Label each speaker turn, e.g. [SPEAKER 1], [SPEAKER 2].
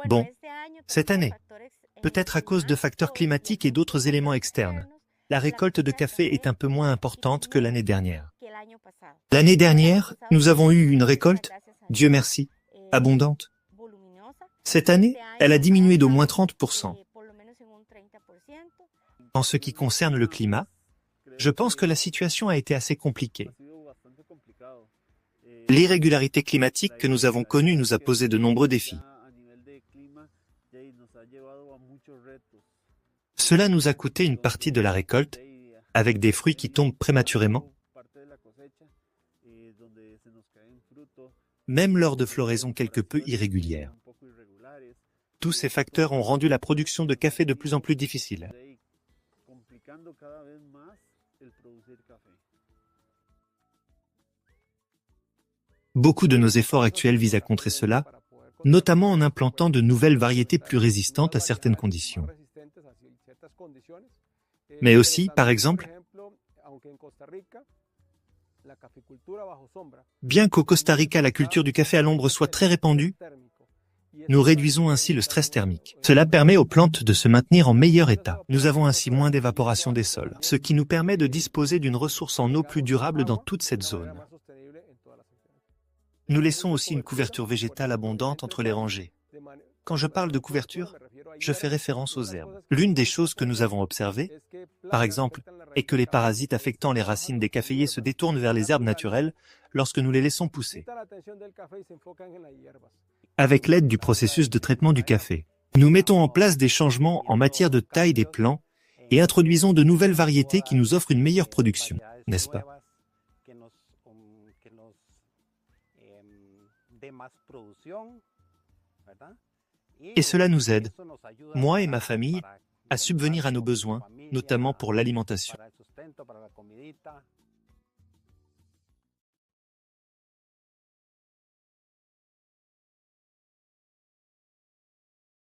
[SPEAKER 1] Bon, cette année, peut-être à cause de facteurs climatiques et d'autres éléments externes, la récolte de café est un peu moins importante que l'année dernière. L'année dernière, nous avons eu une récolte, Dieu merci, abondante. Cette année, elle a diminué d'au moins 30%. En ce qui concerne le climat, je pense que la situation a été assez compliquée. L'irrégularité climatique que nous avons connue nous a posé de nombreux défis. Cela nous a coûté une partie de la récolte, avec des fruits qui tombent prématurément, même lors de floraisons quelque peu irrégulières. Tous ces facteurs ont rendu la production de café de plus en plus difficile. Beaucoup de nos efforts actuels visent à contrer cela, notamment en implantant de nouvelles variétés plus résistantes à certaines conditions. Mais aussi, par exemple, bien qu'au Costa Rica la culture du café à l'ombre soit très répandue, nous réduisons ainsi le stress thermique. Cela permet aux plantes de se maintenir en meilleur état. Nous avons ainsi moins d'évaporation des sols, ce qui nous permet de disposer d'une ressource en eau plus durable dans toute cette zone. Nous laissons aussi une couverture végétale abondante entre les rangées. Quand je parle de couverture, je fais référence aux herbes. L'une des choses que nous avons observées, par exemple, est que les parasites affectant les racines des caféiers se détournent vers les herbes naturelles lorsque nous les laissons pousser. Avec l'aide du processus de traitement du café, nous mettons en place des changements en matière de taille des plants et introduisons de nouvelles variétés qui nous offrent une meilleure production, n'est-ce pas? Et cela nous aide, moi et ma famille, à subvenir à nos besoins, notamment pour l'alimentation.